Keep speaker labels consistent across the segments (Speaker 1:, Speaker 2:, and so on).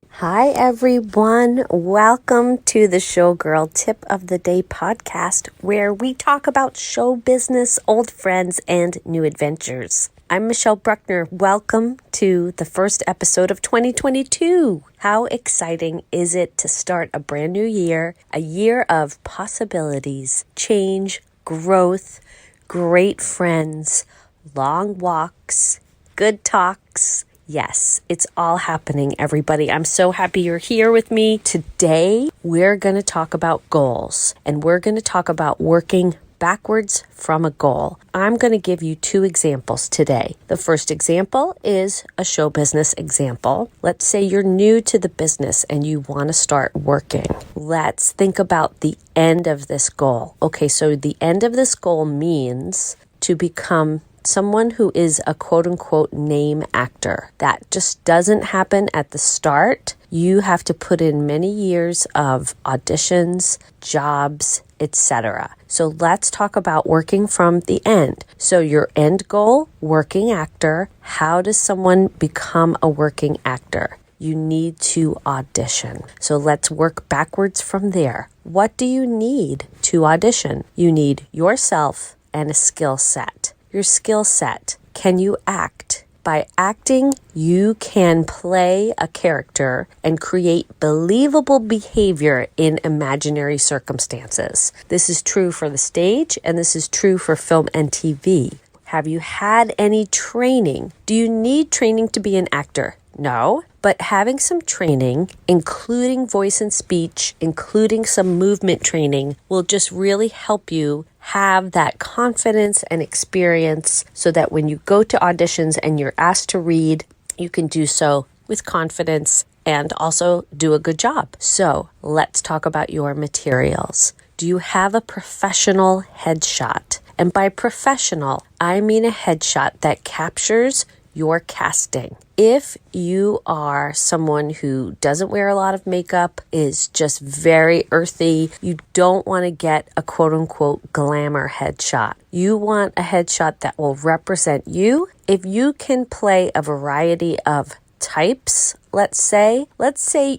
Speaker 1: Hi, everyone. Welcome to the Showgirl Tip of the Day podcast, where we talk about show business, old friends, and new adventures. I'm Michelle Bruckner. Welcome to the first episode of 2022. How exciting is it to start a brand new year, a year of possibilities, change, growth, great friends, long walks, good talks. Yes, it's all happening, everybody. I'm so happy you're here with me. Today, we're going to talk about goals, and we're going to talk about working backwards from a goal. I'm going to give you two examples today. The first example is a show business example. Let's say you're new to the business and you want to start working. Let's think about the end of this goal. Okay, so the end of this goal means to become someone who is a quote-unquote name actor. That just doesn't happen at the start. You have to put in many years of auditions, jobs, etc. So let's talk about working from the end. So your end goal, working actor. How does someone become a working actor? You need to audition. So let's work backwards from there. What do you need to audition? You need yourself and a skill set. Your skill set. Can you act? By acting, you can play a character and create believable behavior in imaginary circumstances. This is true for the stage, and this is true for film and TV. Have you had any training? Do you need training to be an actor? No, but having some training, including voice and speech, including some movement training, will just really help you have that confidence and experience so that when you go to auditions and you're asked to read, you can do so with confidence and also do a good job. So let's talk about your materials. Do you have a professional headshot? And by professional, I mean a headshot that captures your casting. If you are someone who doesn't wear a lot of makeup, is just very earthy, you don't want to get a quote-unquote glamour headshot. You want a headshot that will represent you. If you can play a variety of types, let's say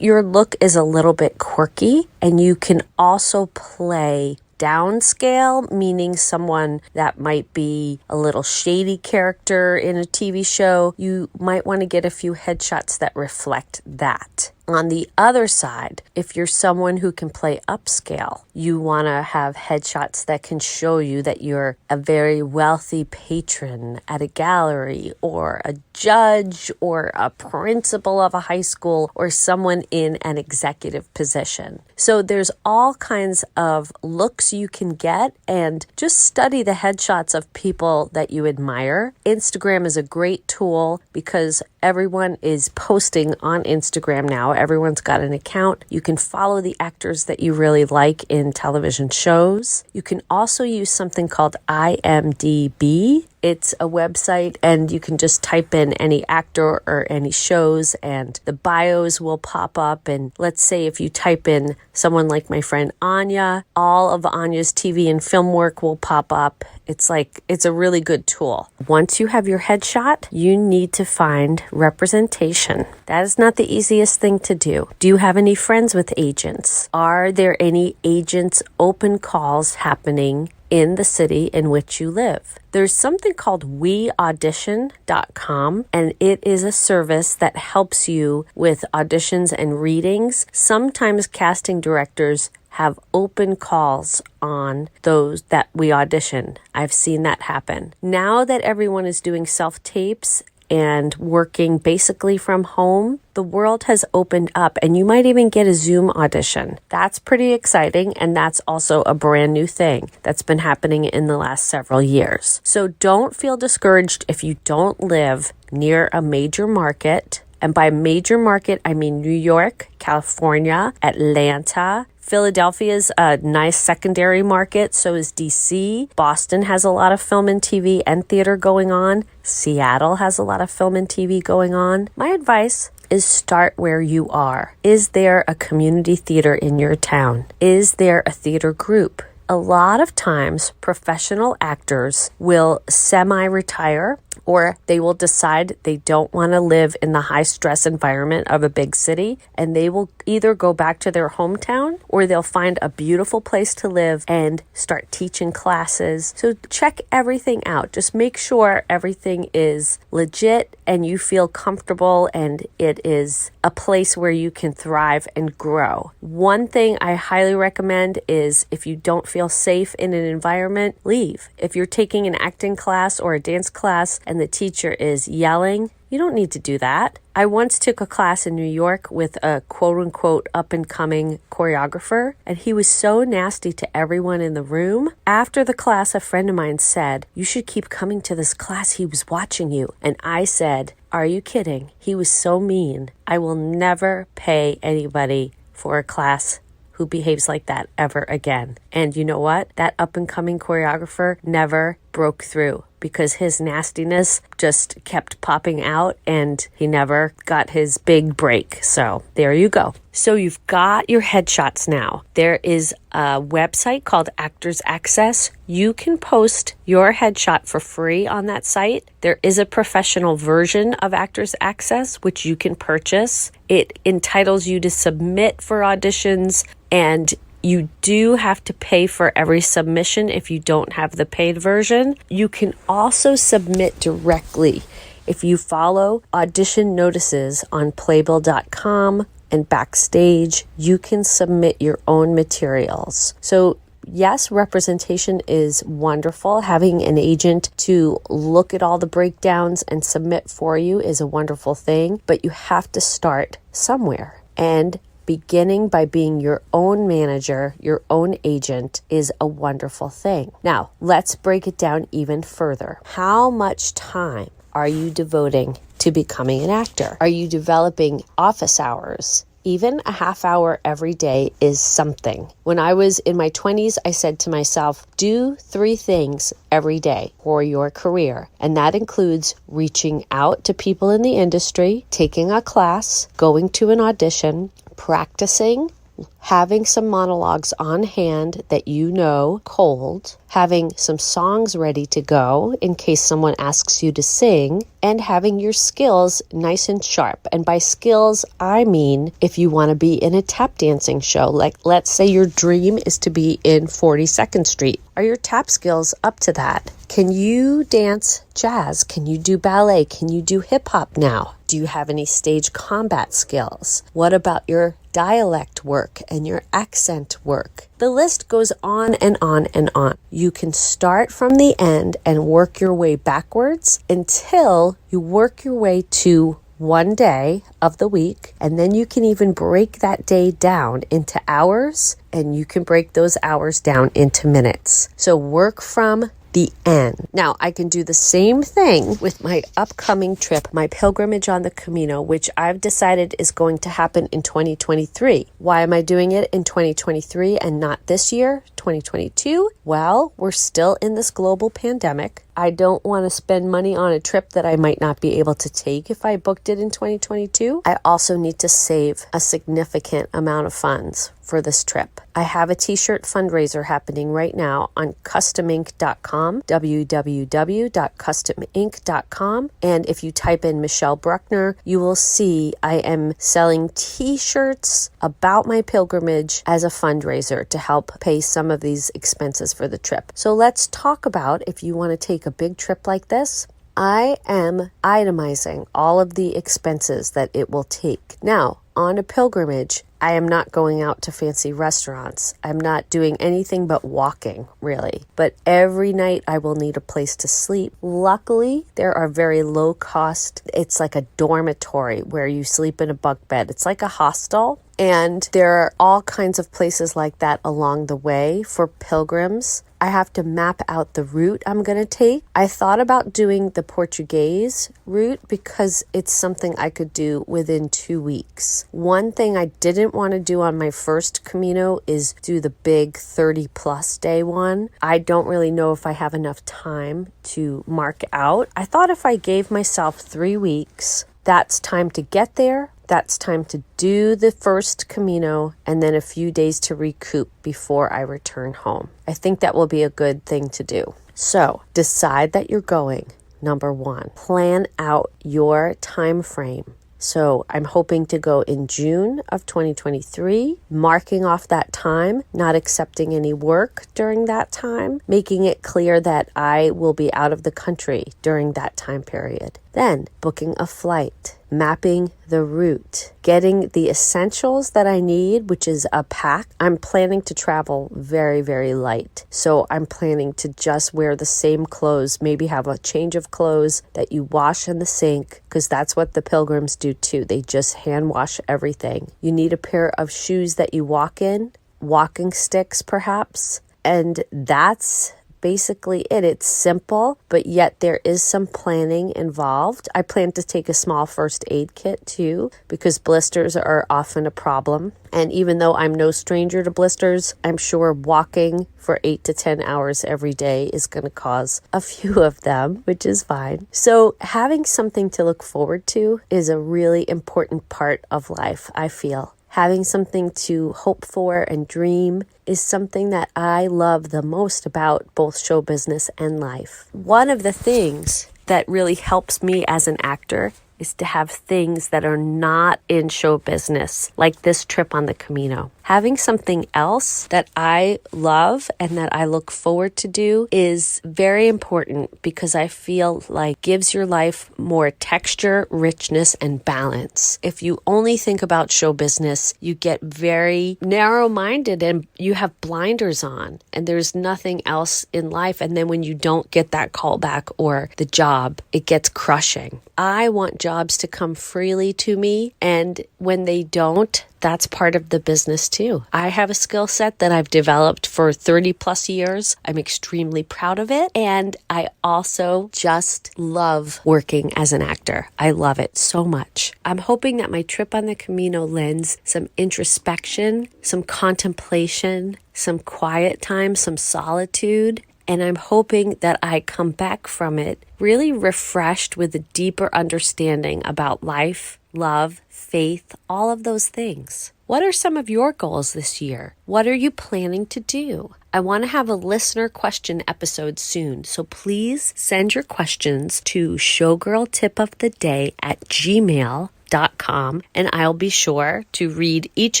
Speaker 1: your look is a little bit quirky, and you can also play downscale, meaning someone that might be a little shady character in a TV show. You might want to get a few headshots that reflect that. On the other side, if you're someone who can play upscale, you want to have headshots that can show you that you're a very wealthy patron at a gallery, or a judge, or a principal of a high school, or someone in an executive position. So there's all kinds of looks you can get, and just study the headshots of people that you admire. Instagram is a great tool because everyone is posting on Instagram now. Everyone's got an account. You can follow the actors that you really like in television shows. You can also use something called IMDb. It's a website, and you can just type in any actor or any shows, and the bios will pop up. And let's say if you type in someone like my friend Anya, all of Anya's TV and film work will pop up. It's a really good tool. Once you have your headshot, you need to find representation. That is not the easiest thing to do. Do you have any friends with agents? Are there any agents' open calls happening in the city in which you live? There's something called weaudition.com, and it is a service that helps you with auditions and readings. Sometimes casting directors have open calls on those that we audition. I've seen that happen. Now that everyone is doing self-tapes and working basically from home, the world has opened up, and you might even get a Zoom audition. That's pretty exciting, and that's also a brand new thing that's been happening in the last several years. So don't feel discouraged if you don't live near a major market. And by major market, I mean New York, California, Atlanta. Philadelphia is a nice secondary market, so is DC. Boston has a lot of film and TV and theater going on. Seattle has a lot of film and TV going on. My advice is start where you are. Is there a community theater in your town? Is there a theater group A lot of times, professional actors will semi-retire, or they will decide they don't want to live in the high-stress environment of a big city, and they will either go back to their hometown or they'll find a beautiful place to live and start teaching classes. So check everything out. Just make sure everything is legit and you feel comfortable and it is a place where you can thrive and grow. One thing I highly recommend is if you don't feel safe in an environment, leave. If you're taking an acting class or a dance class and the teacher is yelling, you don't need to do that. I once took a class in New York with a quote-unquote up-and-coming choreographer, and he was so nasty to everyone in the room. After the class, a friend of mine said, "You should keep coming to this class. He was watching you." And I said, "Are you kidding? He was so mean. I will never pay anybody for a class who behaves like that ever again." And you know what? That up-and-coming choreographer never broke through because his nastiness just kept popping out and he never got his big break. So there you go. So you've got your headshots now. There is a website called Actors Access. You can post your headshot for free on that site. There is a professional version of Actors Access, which you can purchase. It entitles you to submit for auditions, and you do have to pay for every submission if you don't have the paid version. You can also submit directly if you follow audition notices on playbill.com and Backstage. You can submit your own materials. So yes, representation is wonderful. Having an agent to look at all the breakdowns and submit for you is a wonderful thing, but you have to start somewhere. And beginning by being your own manager, your own agent, is a wonderful thing. Now, let's break it down even further. How much time are you devoting to becoming an actor? Are you developing office hours? Even a half hour every day is something. When I was in my 20s, I said to myself, do 3 things every day for your career. And that includes reaching out to people in the industry, taking a class, going to an audition, practicing, having some monologues on hand that you know cold, having some songs ready to go in case someone asks you to sing, and having your skills nice and sharp. And by skills, I mean if you want to be in a tap dancing show, like let's say your dream is to be in 42nd Street. Are your tap skills up to that? Can you dance jazz? Can you do ballet? Can you do hip hop now? Do you have any stage combat skills? What about your dialect work and your accent work? The list goes on and on and on. You can start from the end and work your way backwards until you work your way to one day of the week, and then you can even break that day down into hours, and you can break those hours down into minutes. So work from the end. Now, I can do the same thing with my upcoming trip, my pilgrimage on the Camino, which I've decided is going to happen in 2023. Why am I doing it in 2023 and not this year, 2022? Well, we're still in this global pandemic. I don't want to spend money on a trip that I might not be able to take if I booked it in 2022. I also need to save a significant amount of funds for this trip. I have a t-shirt fundraiser happening right now on customink.com, www.customink.com. And if you type in Michelle Bruckner, you will see I am selling t-shirts about my pilgrimage as a fundraiser to help pay some of these expenses for the trip. So let's talk about if you want to take a big trip like this. I am itemizing all of the expenses that it will take. Now, on a pilgrimage, I am not going out to fancy restaurants. I'm not doing anything but walking, really. But every night I will need a place to sleep. Luckily, there are very low cost. It's like a dormitory where you sleep in a bunk bed. It's like a hostel. And there are all kinds of places like that along the way for pilgrims. I have to map out the route I'm going to take. I thought about doing the Portuguese route because it's something I could do within 2 weeks. One thing I didn't want to do on my first Camino is do the big 30+ day one. I don't really know if I have enough time to mark out. I thought if I gave myself 3 weeks, that's time to get there, That's time to do the first Camino and then a few days to recoup before I return home. I think that will be a good thing to do. So decide that you're going. Number 1, plan out your time frame. So I'm hoping to go in June of 2023, marking off that time, not accepting any work during that time, making it clear that I will be out of the country during that time period. Then booking a flight, mapping the route, getting the essentials that I need, which is a pack. I'm planning to travel very, very light. So I'm planning to just wear the same clothes, maybe have a change of clothes that you wash in the sink, because that's what the pilgrims do too. They just hand wash everything. You need a pair of shoes that you walk in, walking sticks perhaps, and that's basically it. It's simple, but yet there is some planning involved. I plan to take a small first aid kit too, because blisters are often a problem. And even though I'm no stranger to blisters, I'm sure walking for 8 to 10 hours every day is going to cause a few of them, which is fine. So having something to look forward to is a really important part of life, I feel. Having something to hope for and dream is something that I love the most about both show business and life. One of the things that really helps me as an actor is to have things that are not in show business, like this trip on the Camino. Having something else that I love and that I look forward to do is very important, because I feel like gives your life more texture, richness, and balance. If you only think about show business, you get very narrow-minded and you have blinders on, and there's nothing else in life. And then when you don't get that call back or the job, it gets crushing. I want jobs to come freely to me, and when they don't, that's part of the business too. I have a skill set that I've developed for 30 plus years. I'm extremely proud of it. And I also just love working as an actor. I love it so much. I'm hoping that my trip on the Camino lends some introspection, some contemplation, some quiet time, some solitude. And I'm hoping that I come back from it really refreshed with a deeper understanding about life, love, faith, all of those things. What are some of your goals this year? What are you planning to do? I want to have a listener question episode soon, so please send your questions to showgirltipoftheday@gmail.com, and I'll be sure to read each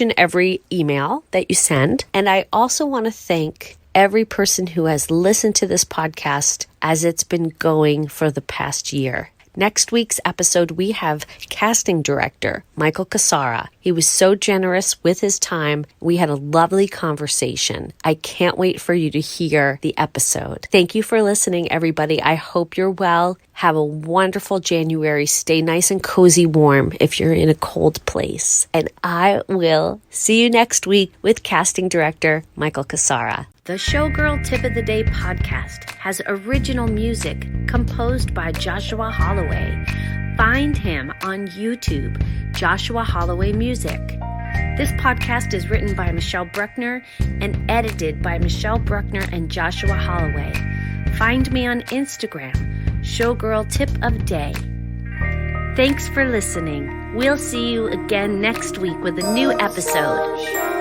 Speaker 1: and every email that you send. And I also want to thank every person who has listened to this podcast as it's been going for the past year. Next week's episode, we have casting director Michael Casara. He was so generous with his time. We had a lovely conversation. I can't wait for you to hear the episode. Thank you for listening, everybody. I hope you're well. Have a wonderful January. Stay nice and cozy warm if you're in a cold place. And I will see you next week with casting director Michael Casara. The Showgirl Tip of the Day podcast has original music composed by Joshua Holloway. Find him on YouTube, Joshua Holloway Music. This podcast is written by Michelle Bruckner and edited by Michelle Bruckner and Joshua Holloway. Find me on Instagram, Showgirl Tip of Day. Thanks for listening. We'll see you again next week with a new episode.